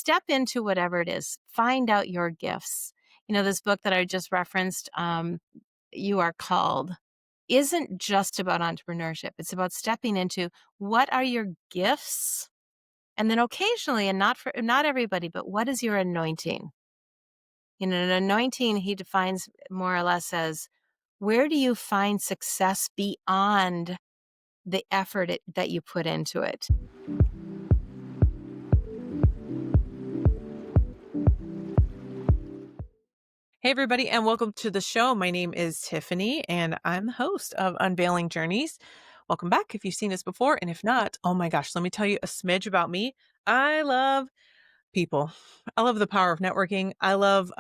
step into whatever it is. Find out your gifts. This book that I just referenced, You Are Called, isn't just about entrepreneurship. It's about stepping into what are your gifts? And then occasionally, and not everybody, but what is your anointing? An anointing he defines more or less as, where do you find success beyond the effort that you put into it? Hey, everybody, and welcome to the show. My name is Tiffany, and I'm the host of Unveiling Journeys. Welcome back if you've seen us before. And if not, oh my gosh, let me tell you a smidge about me. I love people. I love the power of networking. I love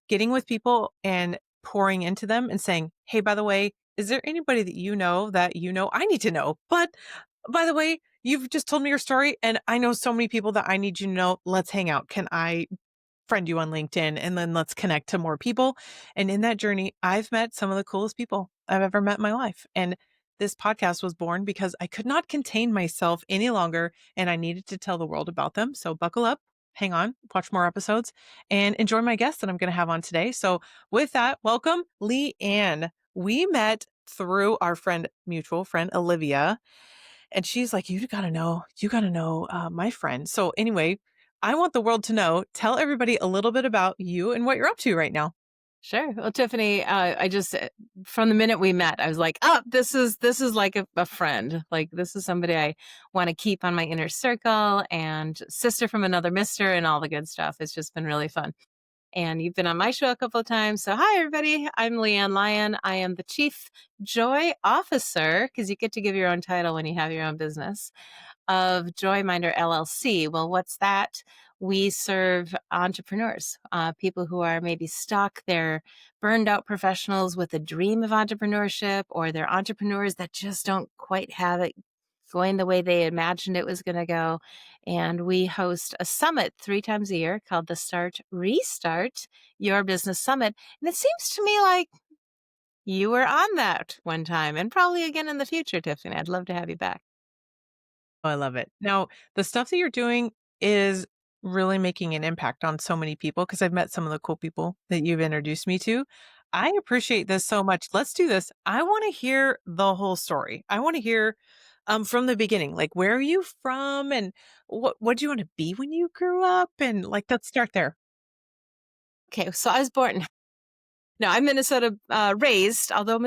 getting with people and pouring into them and saying, hey, by the way, is there anybody that I need to know? But by the way, you've just told me your story, and I know so many people that I need you to know. Let's hang out. Can I friend you on LinkedIn and then let's connect to more people? And in that journey, I've met some of the coolest people I've ever met in my life. And this podcast was born because I could not contain myself any longer and I needed to tell the world about them. So buckle up, hang on, watch more episodes and enjoy my guest that I'm going to have on today. So with that, welcome LeAnn. We met through our mutual friend, Olivia. And she's like, you got to know my friend. So anyway, I want the world to know, tell everybody a little bit about you and what you're up to right now. Sure. Well, Tiffany, I just from the minute we met, I was like, "Oh, this is like a friend. Like this is somebody I want to keep on my inner circle, and sister from another mister, and all the good stuff." It's just been really fun. And you've been on my show a couple of times. So, hi everybody. I'm LeAnn Lyon. I am the Chief Joy Officer, because you get to give your own title when you have your own business, of Joyminder LLC. Well, what's that? We serve entrepreneurs, people who are maybe stuck. They're burned out professionals with a dream of entrepreneurship, or they're entrepreneurs that just don't quite have it going the way they imagined it was going to go. And we host a summit 3 times a year called the Restart Your Business Summit. And it seems to me like you were on that one time, and probably again in the future, Tiffany. I'd love to have you back. Oh, I love it. Now, the stuff that you're doing is really making an impact on so many people because I've met some of the cool people that you've introduced me to. I appreciate this so much. Let's do this. I want to hear the whole story. I want to hear from the beginning, like where are you from and what do you want to be when you grew up? And like, let's start there. Okay, so I was born. No, I'm Minnesota raised, although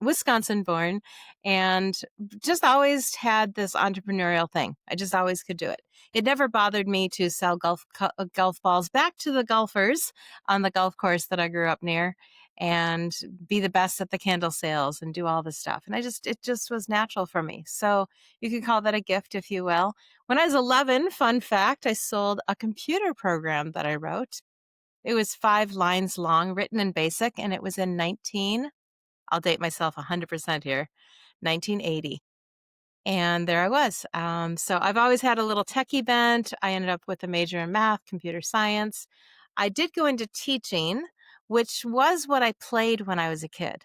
Wisconsin born, and just always had this entrepreneurial thing. I just always could do it. It never bothered me to sell golf balls back to the golfers on the golf course that I grew up near, and be the best at the candle sales and do all this stuff. And it just was natural for me. So you could call that a gift, if you will. When I was 11, fun fact, I sold a computer program that I wrote. It was 5 lines long, written in BASIC, and it was in I'll date myself 100% here, 1980. And there I was. So I've always had a little techie bent. I ended up with a major in math, computer science. I did go into teaching, which was what I played when I was a kid.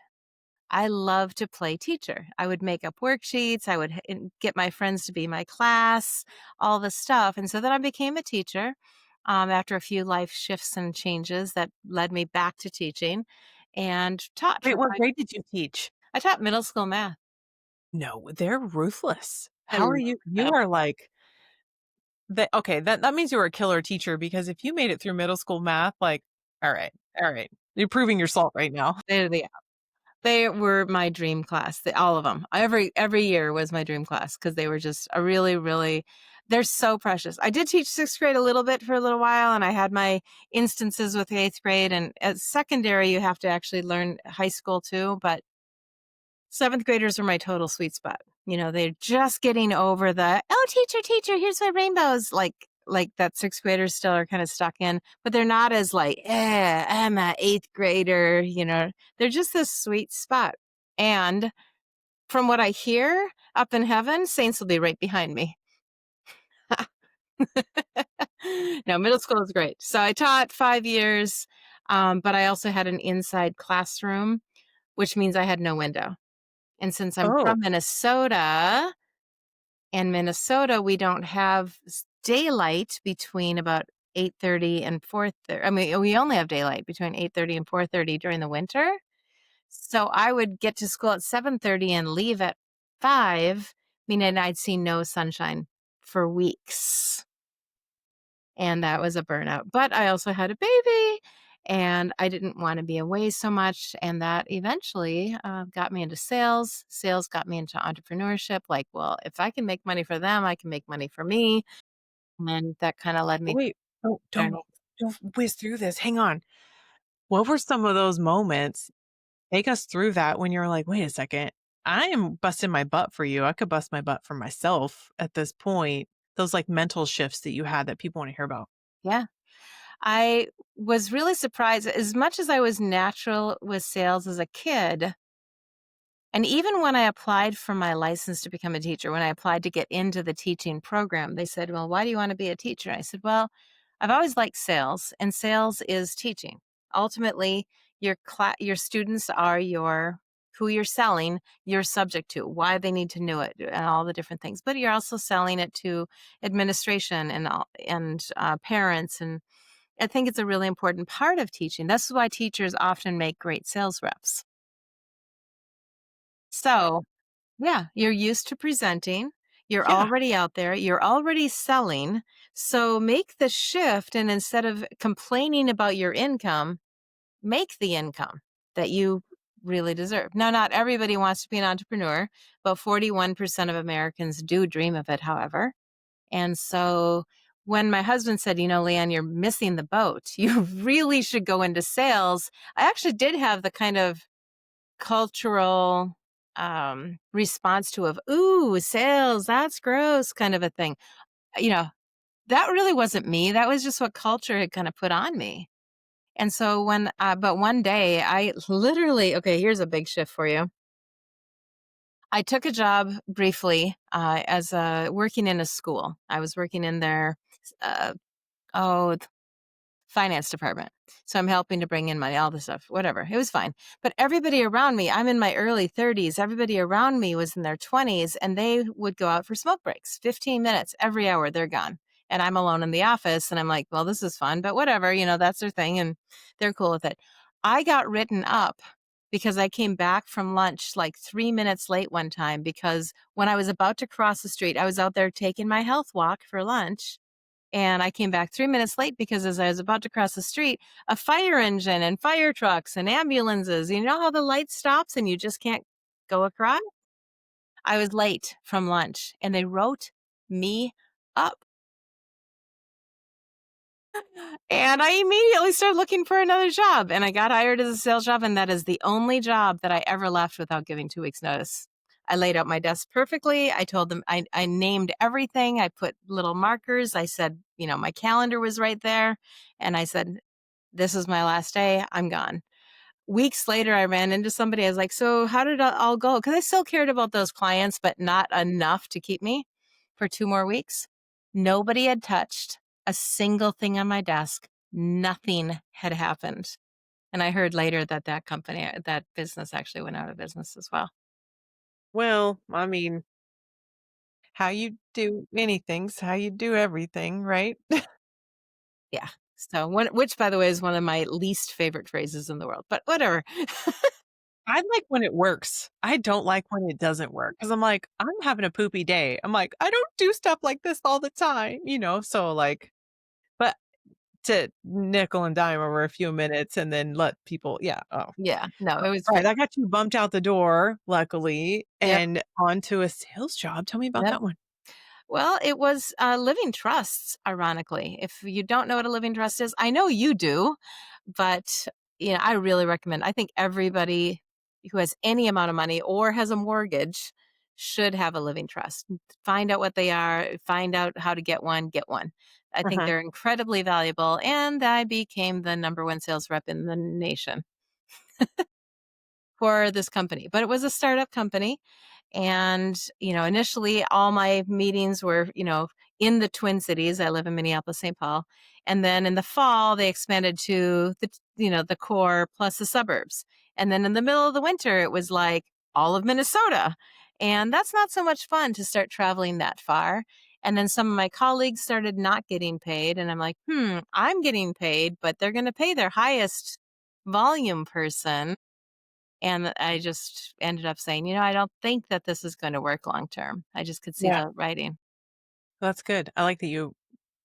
I love to play teacher. I would make up worksheets. I would get my friends to be my class, all the stuff. And so then I became a teacher after a few life shifts and changes that led me back to teaching, and taught Wait, for what five. grade did you teach? I taught middle school math. No, they're ruthless. I How are love you? You that. are like, that okay, that means you were a killer teacher because if you made it through middle school math, like, all right. You're proving your salt right now. They were my dream class. All of them. Every year was my dream class because they were just a really, really. They're so precious. I did teach 6th grade a little bit for a little while, and I had my instances with 8th grade. And at secondary, you have to actually learn high school too. But 7th graders are my total sweet spot. They're just getting over oh, teacher, here's my rainbows. Like that 6th graders still are kind of stuck in, but they're not as like, I'm an 8th grader. They're just this sweet spot. And from what I hear up in heaven, saints will be right behind me. No, middle school is great. So I taught 5 years, but I also had an inside classroom, which means I had no window. And since I'm Oh, from Minnesota, we don't have daylight between about 8:30 and 4:30. I mean, we only have daylight between 8:30 and 4:30 during the winter. So I would get to school at 7:30 and leave at 5, meaning I'd see no sunshine for weeks. And that was a burnout. But I also had a baby and I didn't want to be away so much. And that eventually got me into sales. Sales got me into entrepreneurship. Like, well, if I can make money for them, I can make money for me. And that kind of led me to Wait, don't the don't journey. don't whiz through this. Hang on. What were some of those moments? Take us through that when you're like, "Wait a second. I am busting my butt for you. I could bust my butt for myself at this point." Those, like, mental shifts that you had that people wanna hear about. Yeah. I was really surprised as much as I was natural with sales as a kid. And even when I applied for my license to become a teacher, when I applied to get into the teaching program, they said, "Well, why do you want to be a teacher?" I said, "Well, I've always liked sales, and sales is teaching. Ultimately, your students are your who you're selling your subject to, why they need to know it, and all the different things. But you're also selling it to administration and parents, and I think it's a really important part of teaching. That's why teachers often make great sales reps. So yeah, you're used to presenting, you're Yeah. already out there, you're already selling, so make the shift and instead of complaining about your income, make the income that you really deserve. Now, not everybody wants to be an entrepreneur, but 41% of Americans do dream of it, however. And so when my husband said, "LeAnn, you're missing the boat. You really should go into sales." I actually did have the kind of cultural response to of "Ooh, sales, that's gross," kind of a thing. You know, that really wasn't me. That was just what culture had kind of put on me. And so but one day I literally, okay, here's a big shift for you. I took a job briefly as working in a school. I was working in their, uh, oh, finance department. So I'm helping to bring in money, all this stuff, whatever. It was fine. But everybody around me, I'm in my early 30s, everybody around me was in their 20s and they would go out for smoke breaks, 15 minutes every hour, they're gone. And I'm alone in the office and I'm like, well, this is fun, but whatever, that's their thing and they're cool with it. I got written up because I came back from lunch like 3 minutes late one time because when I was about to cross the street, I was out there taking my health walk for lunch and I came back 3 minutes late because as I was about to cross the street, a fire engine and fire trucks and ambulances, you know how the light stops and you just can't go across? I was late from lunch and they wrote me up. And I immediately started looking for another job and I got hired as a sales job. And that is the only job that I ever left without giving 2 weeks notice. I laid out my desk perfectly. I told them, I named everything. I put little markers. I said, my calendar was right there. And I said, this is my last day. I'm gone. Weeks later, I ran into somebody. I was like, so how did it all go? Because I still cared about those clients, but not enough to keep me for 2 more weeks. Nobody had touched a single thing on my desk. Nothing had happened. And I heard later that that company, that business actually went out of business as well. Well, I mean, how you do anything's how you do everything, right? Yeah. So, which by the way is one of my least favorite phrases in the world, but whatever. I like when it works. I don't like when it doesn't work because 'cause I'm like, "I'm having a poopy day." I'm like, "I don't do stuff like this all the time," So, like but to nickel and dime over a few minutes and then let people yeah, oh. Yeah. No, it was great. Alright, I got you bumped out the door, luckily, Yep. and onto a sales job. Tell me about Yep. that one. Well, it was living trusts, ironically. If you don't know what a living trust is, I know you do, but I really recommend. I think everybody who has any amount of money or has a mortgage should have a living trust. Find out what they are, find out how to get one, get one. I think Uh-huh. they're incredibly valuable, and I became the number one sales rep in the nation for this company. But it was a startup company, and, initially all my meetings were, in the Twin Cities. I live in Minneapolis, St. Paul. And then in the fall, they expanded to the core plus the suburbs. And then in the middle of the winter, it was like all of Minnesota. And that's not so much fun to start traveling that far. And then some of my colleagues started not getting paid. And I'm like, I'm getting paid, but they're going to pay their highest volume person. And I just ended up saying, I don't think that this is going to work long term. I just could see Yeah. the writing. That's good. I like that you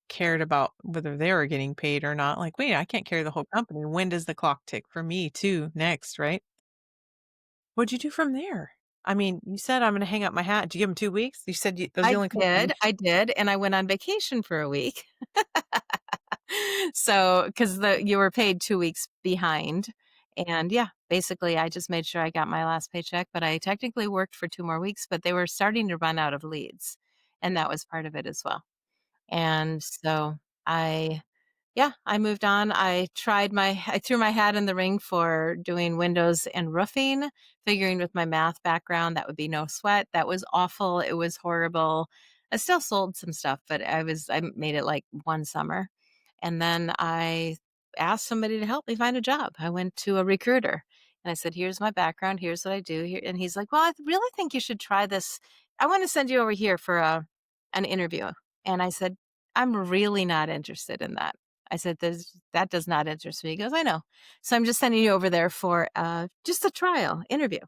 cared about whether they were getting paid or not. Like, wait, I can't carry the whole company. When does the clock tick for me too next, right? What'd you do from there? I mean, you said I'm gonna hang up my hat. Did you give them 2 weeks? You said those are the only couple of weeks. I did, and I went on vacation for a week. So, because you were paid 2 weeks behind, and yeah, basically, I just made sure I got my last paycheck, but I technically worked for 2 more weeks, but they were starting to run out of leads, and that was part of it as well. And so I yeah, I moved on. I threw my hat in the ring for doing windows and roofing, figuring with my math background that would be no sweat. That was awful. It was horrible. I still sold some stuff, but I made it like one summer. And then I asked somebody to help me find a job. I went to a recruiter and I said, "Here's my background. Here's what I do here." And he's like, "Well, I really think you should try this. I want to send you over here for an interview." And I said, "I'm really not interested in that." I said, that does not interest me." He goes, "I know. So I'm just sending you over there for just a trial interview."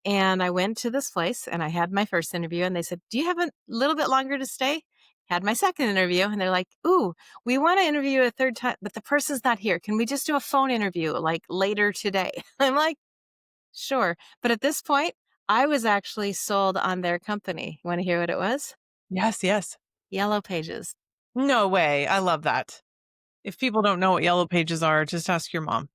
And I went to this place and I had my first interview and they said, "Do you have a little bit longer to stay?" Had my second interview and they're like, "Ooh, we want to interview you a third time, but the person's not here. Can we just do a phone interview like later today?" I'm like, "Sure." But at this point, I was actually sold on their company. You want to hear what it was? Yes, yes. Yellow Pages. No way. I love that. If people don't know what yellow pages are, just ask your mom.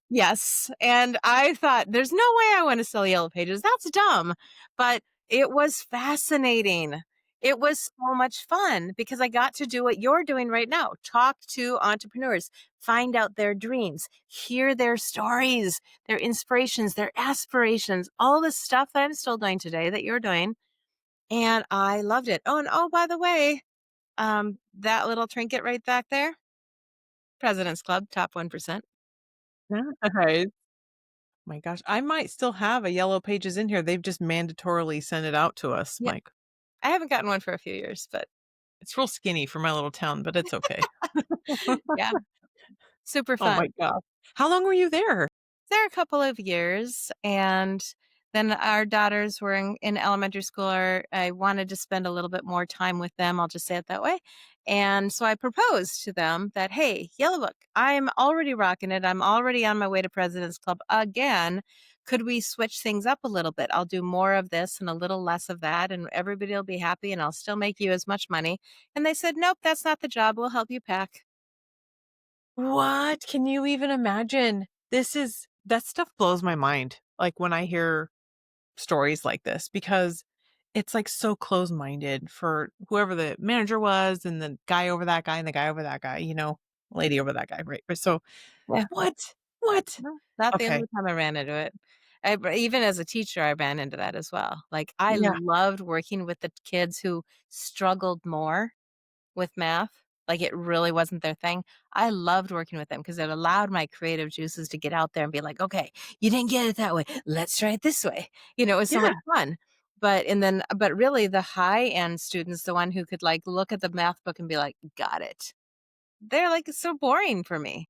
Yes, and I thought, "There's no way I wanna sell Yellow Pages, that's dumb," but it was fascinating. It was so much fun because I got to do what you're doing right now, talk to entrepreneurs, find out their dreams, hear their stories, their inspirations, their aspirations, all the stuff that I'm still doing today that you're doing, and I loved it. Oh, and oh, by the way, that little trinket right back there, President's Club, top 1%. Okay. My gosh, I might still have a yellow pages in here. They've just mandatorily sent it out to us. Yep, Like, I haven't gotten one for a few years, but it's real skinny for my little town, but it's okay. yeah, super Oh fun. my gosh. How long were you there? There a couple of years, and then our daughters were in elementary school, or I wanted to spend a little bit more time with them, I'll just say it that way, and so I proposed to them that, "Hey, Yellow Book, I'm already rocking it, I'm already on my way to President's Club again. Could we switch things up a little bit? I'll do more of this and a little less of that, and everybody will be happy, and I'll still make you as much money." And they said, "Nope, that's not the job, we'll help you pack." What? Can you even imagine? That stuff blows my mind. Like when I hear stories like this because it's like so close-minded for whoever the manager was and the guy over that guy and the guy over that guy, lady over that guy, right? But so Yeah. what? What? No, not the Okay. only time I ran into it. Even as a teacher, I ran into that as well. Like, I Yeah. loved working with the kids who struggled more with math, like, it really wasn't their thing. I loved working with them because it allowed my creative juices to get out there and be like, "Okay, you didn't get it that way. Let's try it this way." It was so Yeah. much fun. But really the high-end students, the one who could, like, look at the math book and be like, "Got it." They're, like, so boring for me.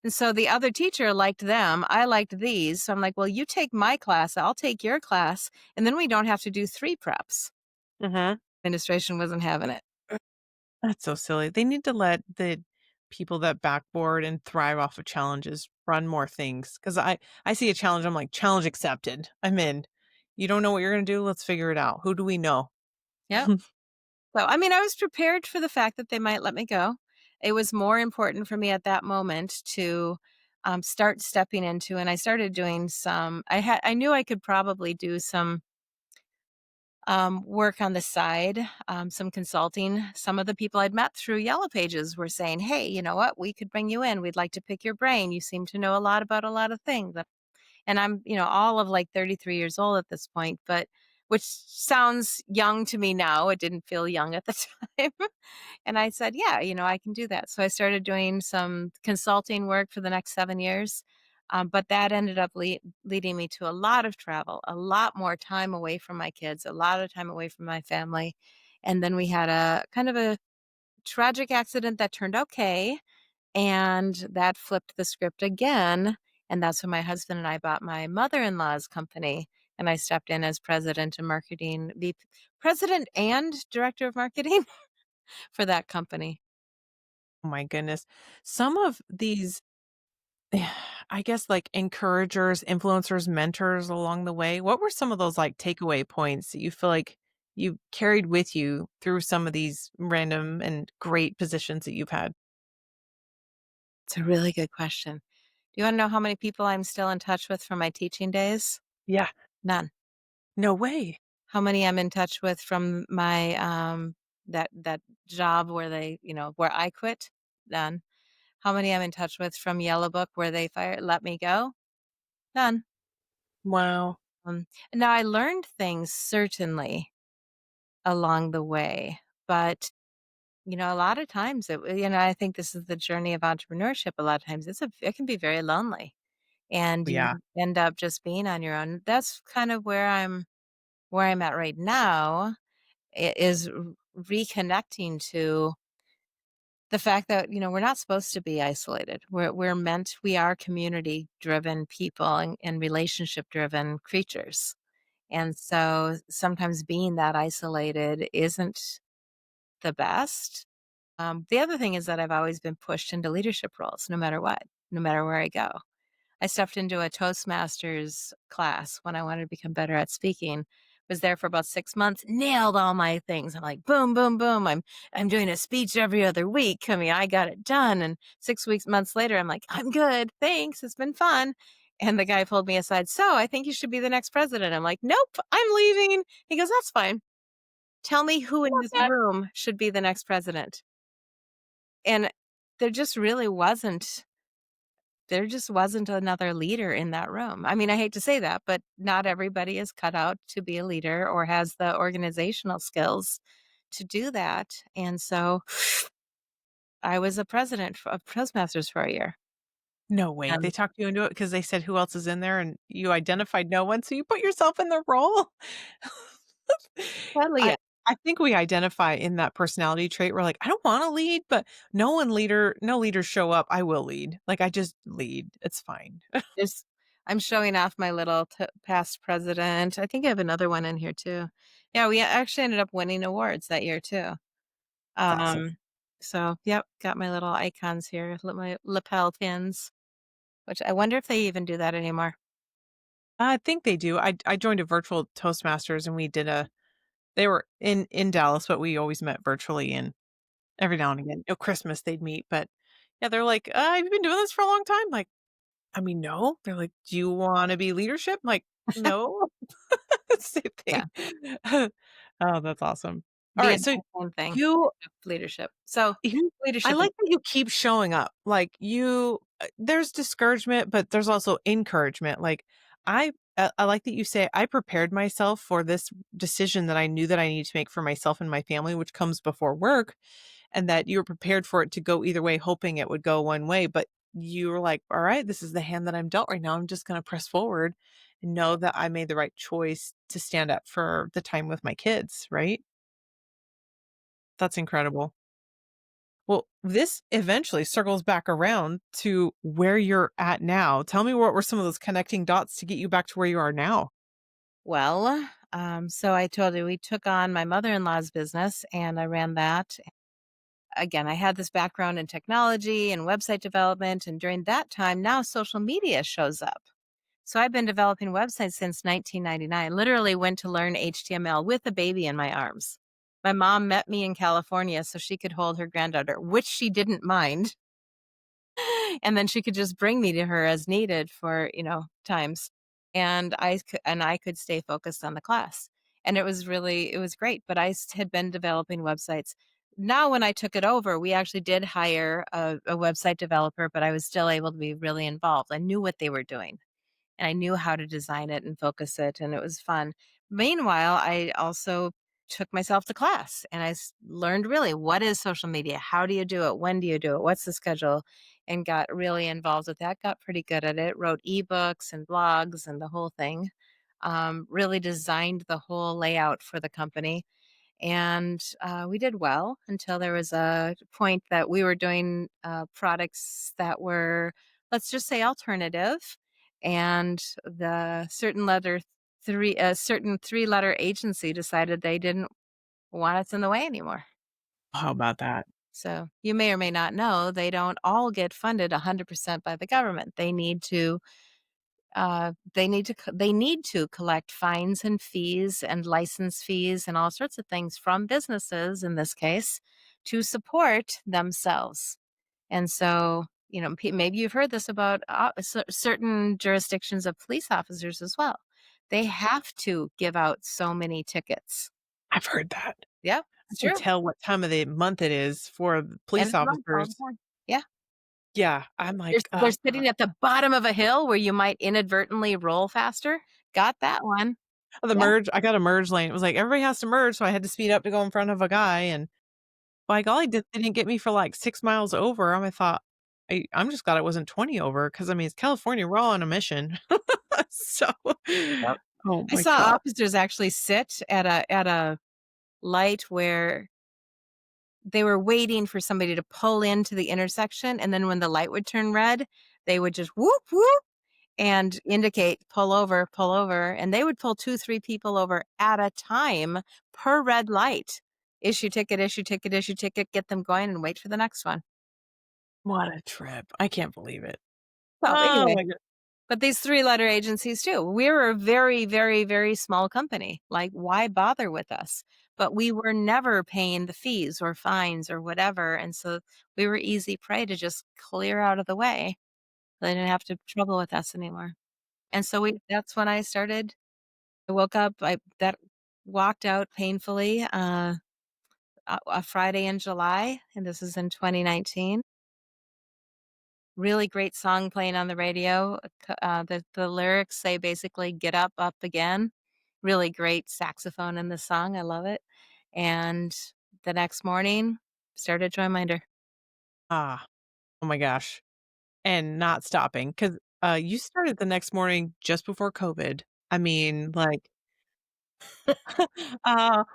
And so the other teacher liked them, I liked these, so I'm like, "Well, you take my class, I'll take your class, and then we don't have to do 3 preps." Mhm. Administration wasn't having it. That's so silly. They need to let the people that backboard and thrive off of challenges run more things. Because I see a challenge, I'm like, "Challenge accepted. I'm in. You don't know what you're gonna do? Let's figure it out. Who do we know?" Yep. So, I mean, I was prepared for the fact that they might let me go. It was more important for me at that moment to, start stepping into, and I started doing I knew I could probably do some work on the side, some consulting. Some of the people I'd met through Yellow Pages were saying, "Hey, you know what? We could bring you in. We'd like to pick your brain. You seem to know a lot about a lot of things." And I'm, all of like 33 years old at this point, but which sounds young to me now. It didn't feel young at the time. And I said, "Yeah, I can do that." So I started doing some consulting work for the next 7 years. But that ended up leading me to a lot of travel, a lot more time away from my kids, a lot of time away from my family. And then we had a kind of a tragic accident that turned okay. And that flipped the script again. And that's when my husband and I bought my mother in law's company. And I stepped in as president and president and director of marketing for that company. Oh my goodness. Some of these, I guess, like encouragers, influencers, mentors along the way, what were some of those like takeaway points that you feel like you carried with you through some of these random and great positions that you've had? It's a really good question. Do you want to know how many people I'm still in touch with from my teaching days? Yeah. None. No way. How many I'm in touch with from my that job where where I quit? None. How many I'm in touch with from Yellow Book where they let me go? None. Wow. Um, Now I learned things certainly along the way, but a lot of times I think this is the journey of entrepreneurship. A lot of times it can be very lonely, and you Yeah. end up just being on your own. That's kind of where I'm at right now, is reconnecting to the fact that we're not supposed to be isolated. We are community driven people and relationship driven creatures. And so sometimes being that isolated isn't the best. The other thing is that I've always been pushed into leadership roles no matter what, no matter where I go. I stepped into a Toastmasters class when I wanted to become better at speaking. Was there for about 6 months, nailed all my things. I'm like, boom, boom, boom. I'm doing a speech every other week. I mean, I got it done. And 6 months later, I'm like, I'm good. Thanks. It's been fun. And the guy pulled me aside. So I think you should be the next president. I'm like, nope, I'm leaving. He goes, that's fine. Tell me who in Love this that. room should be the next president. And there just really wasn't there just wasn't another leader in that room. I mean, I hate to say that, but not everybody is cut out to be a leader or has the organizational skills to do that. And so I was a president of Toastmasters for a year. No way. They And talked you into it because they said who else is in there and you identified no one, so you put yourself in the role? sadly, yeah, I I think we identify in that personality trait. We're like, "I don't wanna lead, but no leaders show up. I will lead. Like, I just lead. It's fine." just I'm showing off my little past president. I think I have another one in here too. Yeah, we actually ended up winning awards that year too. It's awesome. Um, so yep, got my little icons here, my lapel pins, which I wonder if they even do that anymore. I think they do. I joined a virtual Toastmasters and we did a they were in Dallas, but we always met virtually and every now and again, Christmas they'd meet, but yeah, they're like, have you been doing this for a long time?" Like, "I mean, no." They're like, "Do you wanna be leadership?" I'm like, "No." Same Yeah. thing. Oh, that's awesome. The Alright, so exact same thing you with leadership. So, you I leadership is like that you keep showing up. Like, there's discouragement, but there's also encouragement. Like, I like that you say, "I prepared myself for this decision that I knew that I need to make for myself and my family, which comes before work," and that you were prepared for it to go either way, hoping it would go one way, but you were like, "All right, this is the hand that I'm dealt right now. I'm just gonna press forward and know that I made the right choice to stand up for the time with my kids," right? That's incredible. Well, this eventually circles back around to where you're at now. Tell me what were some of those connecting dots to get you back to where you are now? well, so I told you we took on my mother-in-law's business and I ran that. Again, I had this background in technology and website development, and during that time, now social media shows up. So I've been developing websites since 1999. Literally went to learn HTML with a baby in my arms. My mom met me in California so she could hold her granddaughter, which she didn't mind. And then she could just bring me to her as needed for, times. And I could stay focused on the class. And it was great, but had been developing websites. Now when I took it over, we actually did hire a website developer, but I was still able to be really involved. I knew what they were doing and I knew how to design it and focus it, and it was fun. Meanwhile, I also took myself to class and learned really what is social media? How do you do it? When do you do it? What's the schedule? and got really involved with that, got pretty good at it, wrote ebooks and blogs and the whole thing. Really designed the whole layout for the company. And we did well until there was a point that we were doing products that were, let's just say, alternative. And the certain three-letter agency decided they didn't want us in the way anymore. How about that? So you may or may not know they don't all get funded 100% by the government. They need to collect fines and fees and license fees and all sorts of things from businesses in this case to support themselves. And so, maybe you've heard this about certain jurisdictions of police officers as well. They have to give out so many tickets. I've heard that. Yep, I it's can true. tell what time of the month it is for the End police of the month all the officers. time. Yeah. Yeah, I'm They're like, they're sitting at the bottom of a hill where you might inadvertently roll faster. Got that one. the Yeah. merge I got a merge lane. It was like, everybody has to merge, so I had to speed up to go in front of a guy, and by golly, they didn't get me for, like, 6 miles over. I thought, I'm just glad it wasn't 20 over, because I mean, it's California, we're all on a mission. So Yep. oh I my saw god. officers actually sit at a light where they were waiting for somebody to pull into the intersection, and then when the light would turn red, they would just whoop, whoop, and indicate, pull over," and they would pull 2, 3 people over at a time per red light. Issue ticket, issue ticket, issue ticket, get them going, and wait for the next one. What a trip. I can't believe it. So, Oh anyway, my god. but these three-letter agencies too. We were a very, very, very small company. Like, why bother with us? But we were never paying the fees or fines or whatever, and so we were easy prey to just clear out of the way. They didn't have to trouble with us anymore. And so we that's when I started. I woke up, I that walked out painfully, a Friday in July, and this is in 2019. Really great song playing on the radio. The lyrics say basically, "Get up, up again." Really great saxophone in the song, I love it. And the next morning, started Join Minder. Ah, oh my gosh, and not stopping, 'cause, you started the next morning just before COVID. I mean, like,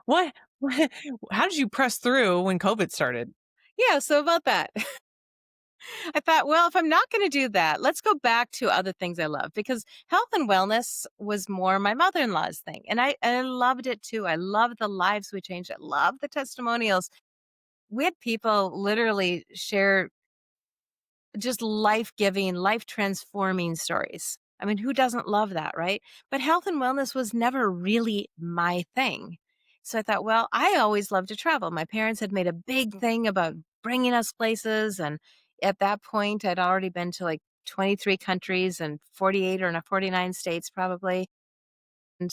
what how did you press through when COVID started? Yeah, so about that. I thought, well, if I'm not gonna do that, let's go back to other things I love because health and wellness was more my mother-in-law's thing, and I loved it too. I loved the lives we changed. I love the testimonials. We had people literally share just life-giving, life-transforming stories. I mean, who doesn't love that, right? But health and wellness was never really my thing. So I thought, well, I always loved to travel. My parents had made a big thing about bringing us places. And at that point, I'd already been to like 23 countries and 48 or 49 states probably. And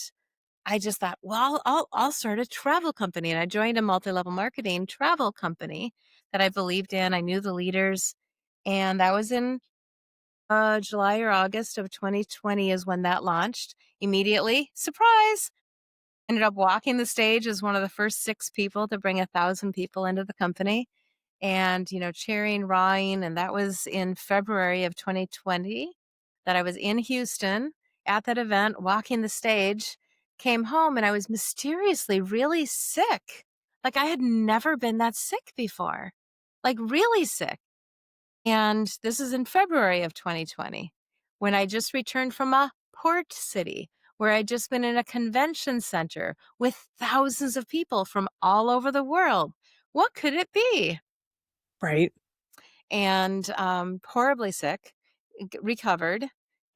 I just thought, well, I'll start a travel company. And I joined a multi-level marketing travel company that I believed in. I knew the leaders. And that was in July or August of 2020 is when that launched. Immediately, surprise! Ended up walking the stage as one of the first 6 people to bring 1,000 people into the company and, cheering, rawing, and that was in February of 2020 that I was in Houston at that event, walking the stage, came home, and I was mysteriously really sick. Like, I had never been that sick before, like, really sick. And this is in February of 2020 when I just returned from a port city where I'd just been in a convention center with thousands of people from all over the world. What could it be? Right. And horribly sick, recovered,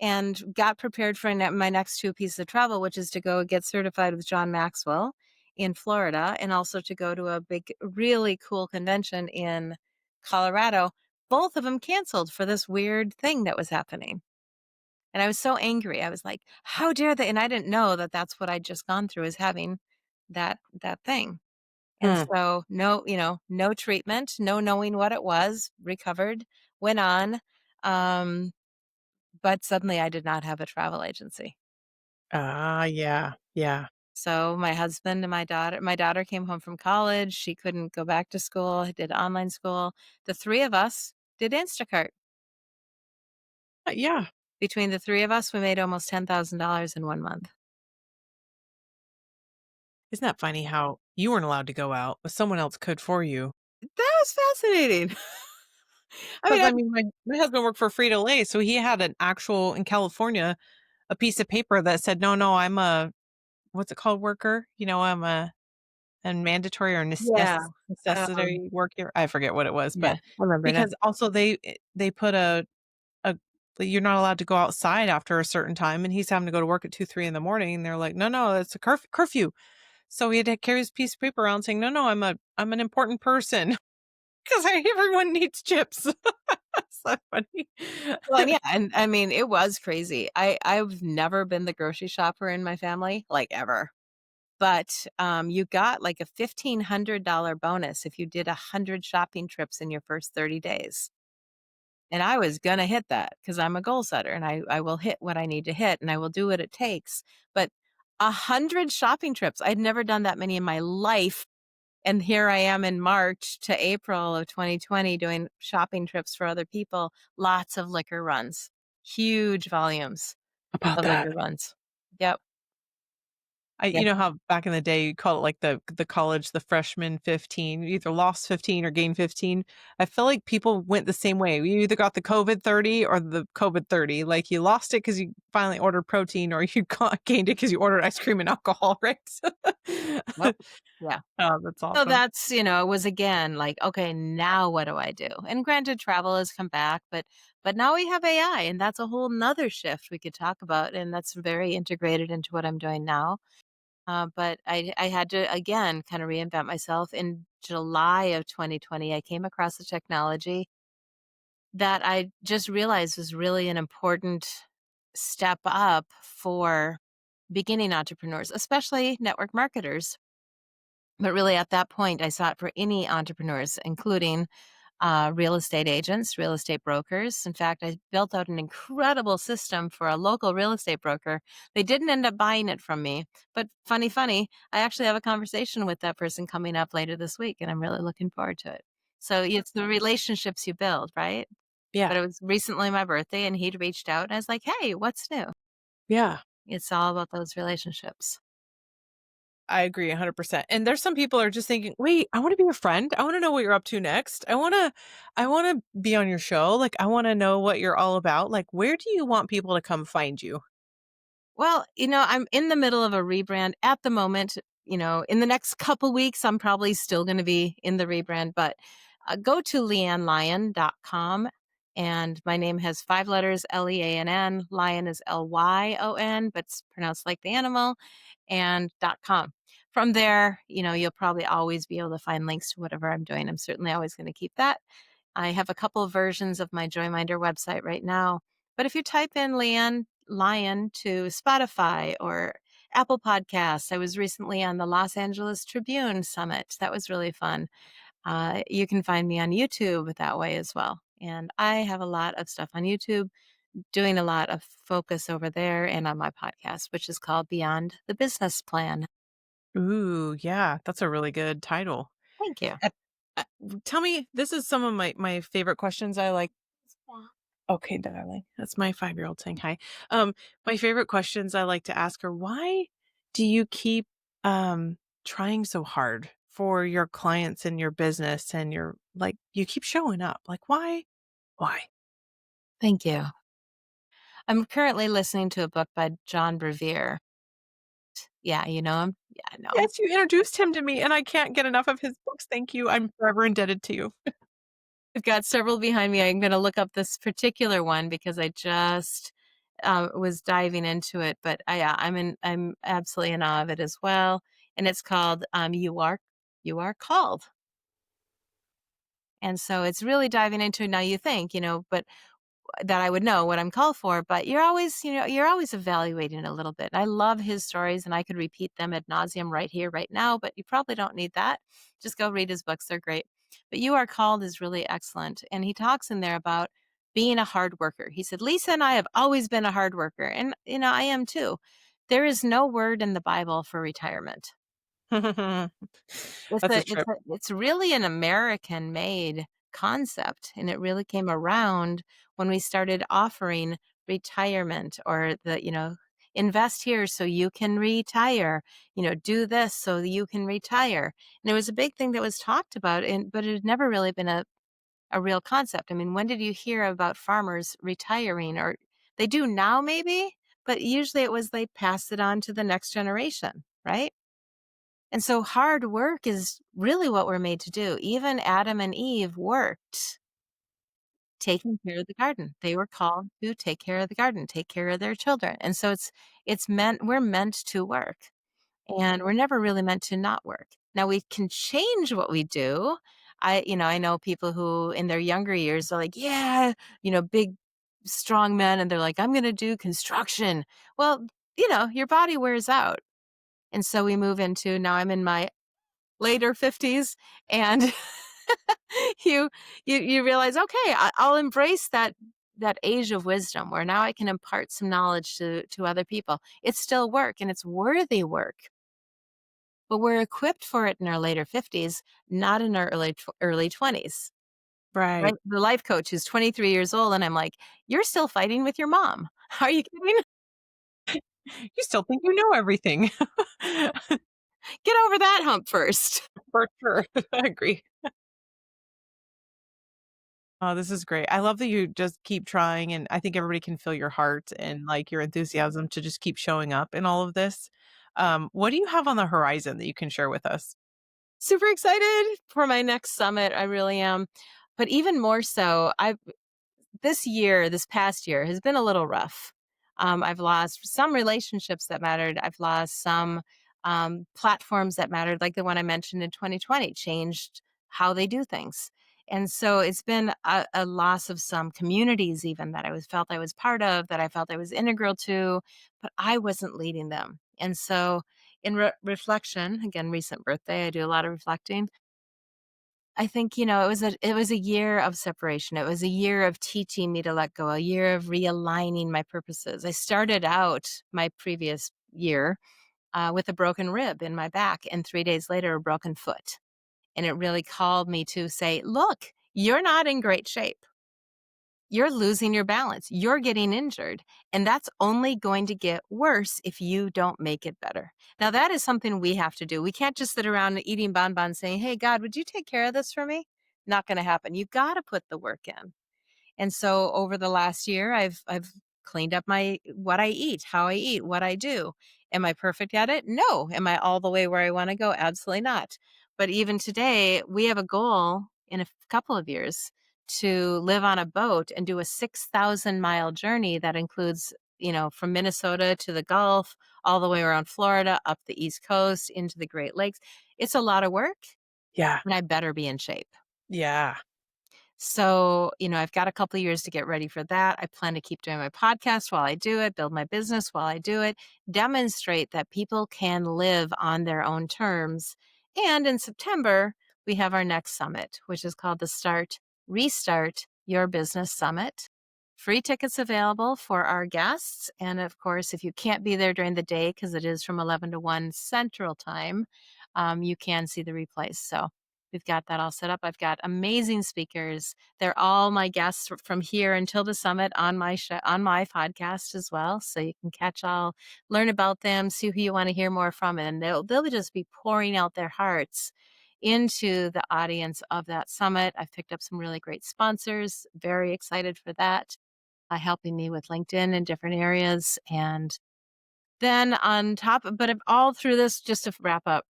and got prepared for my next 2 pieces of travel, which is to go get certified with John Maxwell in Florida and also to go to a big, really cool convention in Colorado. Both of them canceled for this weird thing that was happening. And I was so angry. I was like, how dare they? And I didn't know that that's what I'd just gone through is having that thing. And Hmm. so no treatment, no knowing what it was, recovered, went on. Um, but suddenly I did not have a travel agency. Ah, yeah, yeah. So my husband and my daughter came home from college. She couldn't go back to school, did online school. The 3 of us did Instacart. Yeah. Between the 3 of us, we made almost $10,000 in 1 month. Isn't that funny how you weren't allowed to go out, but someone else could for you? That was fascinating. I mean, Because I I mean, my husband worked for Frito-Lay, so he had an actual in California, a piece of paper that said, "No, no, I'm a" what's it called, "worker?" I'm a mandatory or yeah, necessity worker. I forget what it was, yeah, but I remember now. because also they put a that you're not allowed to go outside after a certain time, and he's having to go to work at 2, 3 in the morning, and they're like, "No, no, it's a curfew." So he had to carry his piece of paper around saying, "No, no, I'm an important person," 'cause everyone needs chips. So funny. Well, and yeah, and I mean, it was crazy. I've never been the grocery shopper in my family, like, ever. But, you got, like, a $1,500 bonus if you did 100 shopping trips in your first 30 days. And I was gonna hit that because 'cause I'm a goal setter, and I will hit what I need to hit, and I will do what it takes. But 100 shopping trips, I'd never done that many in my life, and here I am in March to April of 2020 doing shopping trips for other people, lots of liquor runs, huge volumes About of that. liquor runs. Yep, You yep, know how back in the day you call it like the college, the freshman 15, you either lost 15 or gained 15. I feel like people went the same way. You either got the COVID 30 or the COVID 30. Like you lost it because you finally ordered protein or you gained it because you ordered ice cream and alcohol, right? yep, yeah. Oh, that's So awesome. that's, it was again like, okay, now what do I do? And granted, travel has come back, but now we have AI, and that's a whole nother shift we could talk about, and that's very integrated into what I'm doing now. But I had to again kind of reinvent myself. In July of 2020, I came across a technology that I just realized was really an important step up for beginning entrepreneurs, especially network marketers. But really, at that point, I saw it for any entrepreneurs, including real estate agents, real estate brokers. In fact, I built out an incredible system for a local real estate broker. They didn't end up buying it from me, but funny, I actually have a conversation with that person coming up later this week, and I'm really looking forward to it. So it's the relationships you build, right? Yeah. But it was recently my birthday, and he'd reached out, and I was like, "Hey, what's new?" Yeah. It's all about those relationships. I agree 100%. And there's some people are just thinking, "Wait, I wanna be your friend. I wanna know what you're up to next. I wanna be on your show. Like, I wanna know what you're all about. Like, where do you want people to come find you?" Well, I'm in the middle of a rebrand at the moment. In the next couple weeks, I'm probably still going to be in the rebrand, but go to leannlyon.com. And my name has 5 letters, Leann. Lyon is Lyon, but it's pronounced like the animal, and .com. From there, you'll probably always be able to find links to whatever I'm doing. I'm certainly always going to keep that. I have a couple of versions of my Joyminder website right now. But if you type in LeAnn Lyon to Spotify or Apple Podcasts, I was recently on the Los Angeles Tribune Summit. That was really fun. You can find me on YouTube that way as well. And I have a lot of stuff on YouTube, doing a lot of focus over there and on my podcast, which is called Beyond the Business Plan. Ooh, yeah, that's a really good title. Thank you. Uh, uh, Tell me, this is some of my favorite questions I like. Okay, darling. That's my 5-year-old saying hi. Um, my favorite questions I like to ask are, "Why do you keep, trying so hard for your clients and your business and you keep showing up? Like, why? Why?" Thank you. I'm currently listening to a book by John Bevere. Yeah, you know him? Yeah, I know. Yes, you introduced him to me, and I can't get enough of his books. Thank you. I'm forever indebted to you. I've got several behind me. I'm gonna look up this particular one because I just, was diving into it, but I'm absolutely in awe of it as well, and it's called, You Are Called, and so it's really diving into now you think, but that I would know what I'm called for, but you're always evaluating a little bit. I love his stories and I could repeat them ad nauseum right here, right now, but you probably don't need that. Just go read his books. They're great. But You Are Called is really excellent. And he talks in there about being a hard worker. He said, Lisa and I have always been a hard worker. And, I am too. There is no word in the Bible for retirement. That's It's a a, it's trip. a, it's really an American made concept. And it really came around when we started offering retirement or invest here so you can retire, do this so that you can retire. And it was a big thing that was talked about, but it had never really been a real concept. I mean, when did you hear about farmers retiring? Or they do now, maybe, but usually it was they passed it on to the next generation, right? And so hard work is really what we're made to do. Even Adam and Eve worked taking care of the garden. They were called to take care of the garden, take care of their children. And so it's meant we're meant to work. And we're never really meant to not work. Now we can change what we do. I know people who in their younger years are like, yeah, big strong men, and they're like, I'm going to do construction. Well, your body wears out. And so we move into now I'm in my later 50s, and you you realize, okay, I'll embrace that age of wisdom where now I can impart some knowledge to other people. It's still work, and it's worthy work, but we're equipped for it in our later 50s, not in our early 20s. Right? Right. The life coach who's 23 years old, and I'm like, "You're still fighting with your mom. Are you kidding? You still think you know everything. Get over that hump first." For sure. I agree. Oh, this is great. I love that you just keep trying, and I think everybody can feel your heart and, like, your enthusiasm to just keep showing up in all of this. What do you have on the horizon that you can share with us? Super excited for my next summit, I really am. But even more so, this past year has been a little rough. I've lost some relationships that mattered. I've lost some platforms that mattered, like the one I mentioned in 2020, changed how they do things. And so it's been a loss of some communities, even that felt I was part of, that I felt I was integral to, but I wasn't leading them. And so, in reflection, again, recent birthday, I do a lot of reflecting. I think, it was a year of separation. It was a year of teaching me to let go, a year of realigning my purposes. I started out my previous year with a broken rib in my back, and 3 days later, a broken foot. And it really called me to say, look, you're not in great shape. You're losing your balance. You're getting injured. And that's only going to get worse if you don't make it better. Now, that is something we have to do. We can't just sit around eating bonbons saying, hey, God, would you take care of this for me? Not going to happen. You got to put the work in. And so over the last year, I've cleaned up my what I eat, how I eat, what I do. Am I perfect at it? No. Am I all the way where I want to go? Absolutely not. But even today, we have a goal in a couple of years to live on a boat and do a 6,000-mile journey that includes, from Minnesota to the Gulf, all the way around Florida, up the East Coast, into the Great Lakes. It's a lot of work, Yeah. and I better be in shape. Yeah. So, I've got a couple of years to get ready for that. I plan to keep doing my podcast while I do it, build my business while I do it, demonstrate that people can live on their own terms. And in September, we have our next summit, which is called the Restart Your Business Summit. Free tickets available for our guests. And of course, if you can't be there during the day, because it is from 11 to 1 Central Time, you can see the replays. So, we've got that all set up. I've got amazing speakers. They're all my guests from here until the summit on my show, on my podcast as well. So you can learn about them, see who you want to hear more from, and they'll just be pouring out their hearts into the audience of that summit. I've picked up some really great sponsors. Very excited for that, helping me with LinkedIn in different areas. And then on top, but of all through this, just to wrap up,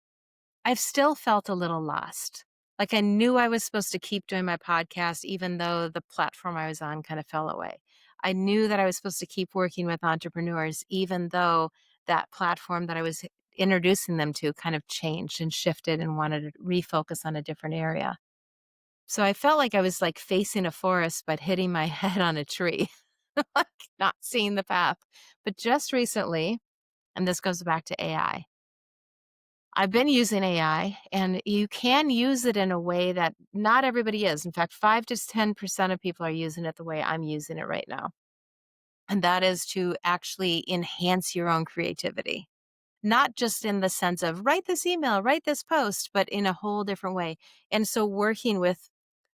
I've still felt a little lost. Like I knew I was supposed to keep doing my podcast, even though the platform I was on kind of fell away. I knew that I was supposed to keep working with entrepreneurs, even though that platform that I was introducing them to kind of changed and shifted and wanted to refocus on a different area. So I felt like I was like facing a forest, but hitting my head on a tree, like not seeing the path. But just recently, and this goes back to AI, I've been using AI, and you can use it in a way that not everybody is. In fact, 5 to 10% of people are using it the way I'm using it right now. And that is to actually enhance your own creativity, not just in the sense of write this email, write this post, but in a whole different way. And so working with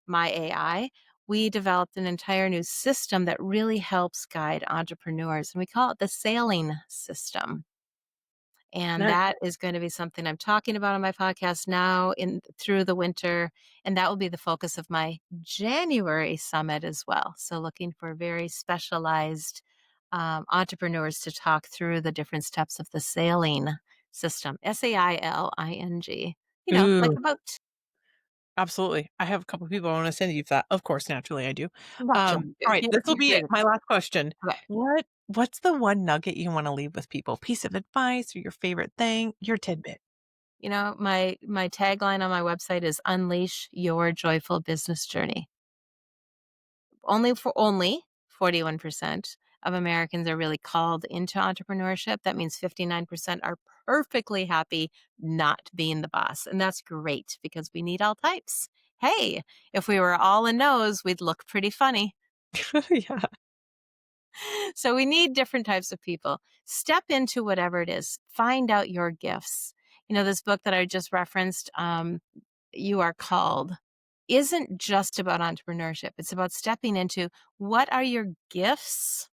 my AI, we developed an entire new system that really helps guide entrepreneurs. And we call it the sailing system. And Nice. that is going to be something I'm talking about on my podcast now in through the winter. And that will be the focus of my January summit as well. So looking for very specialized entrepreneurs to talk through the different steps of the sailing system, SAILING, like Ooh, a boat. absolutely. I have a couple people I want to send you for that. Of course, naturally I do. Gotcha. All right, this will Here's be it. the My last question. okay. What's the one nugget you want to leave with people? Piece of advice or your favorite thing? Your tidbit. My tagline on my website is unleash your joyful business journey. Only 41% of Americans are really called into entrepreneurship. That means 59% are perfectly happy not being the boss. And that's great because we need all types. Hey, if we were all in no's, we'd look pretty funny. Yeah. So we need different types of people. Step into whatever it is. Find out your gifts. This book that I just referenced, You Are Called, isn't just about entrepreneurship. It's about stepping into what are your gifts?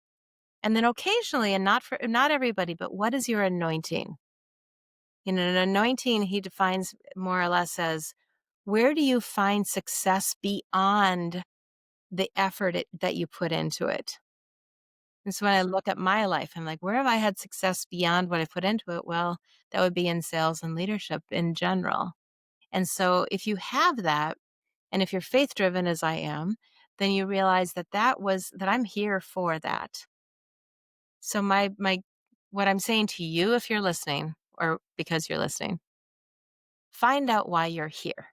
And then occasionally, and not everybody, but what is your anointing? An anointing he defines more or less as where do you find success beyond the effort that you put into it? And so when I look at my life, I'm like, where have I had success beyond what I put into it? Well, that would be in sales and leadership in general. And so if you have that, and if you're faith driven as I am, then you realize that I'm here for that. So my what I'm saying to you if you're listening or because you're listening, find out why you're here.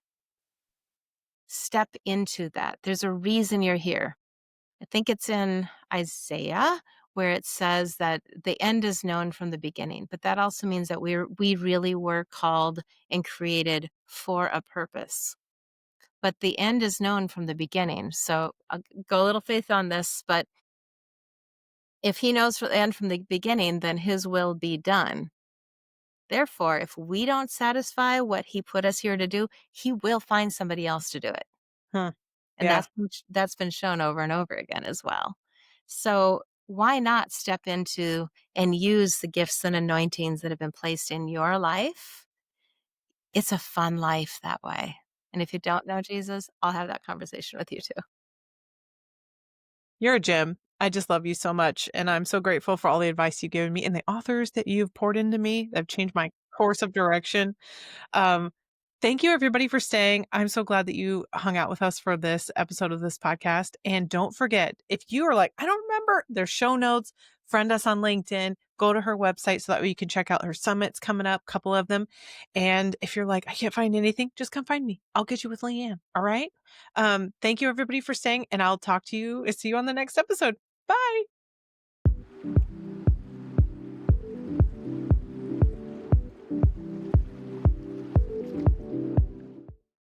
Step into that. There's a reason you're here. I think it's in Isaiah where it says that the end is known from the beginning, but that also means that we really were called and created for a purpose. But the end is known from the beginning. So I'll go a little faith on this, but if he knows the end from the beginning, then his will be done. Therefore, if we don't satisfy what he put us here to do, he will find somebody else to do it. Huh. And Yeah. that's been shown over and over again as well. So why not step into and use the gifts and anointings that have been placed in your life? It's a fun life that way. And if you don't know Jesus, I'll have that conversation with you too. You're a gem. I just love you so much. And I'm so grateful for all the advice you've given me and the authors that you've poured into me that have changed my course of direction. Um, Thank you everybody for staying. I'm so glad that you hung out with us for this episode of this podcast. And don't forget, if you are like, I don't remember, there's show notes, friend us on LinkedIn, go to her website so that way you can check out her summits coming up, a couple of them. And if you're like, I can't find anything, just come find me. I'll get you with LeAnn. All right. Thank you everybody for staying and I'll talk to you. See you on the next episode. Bye.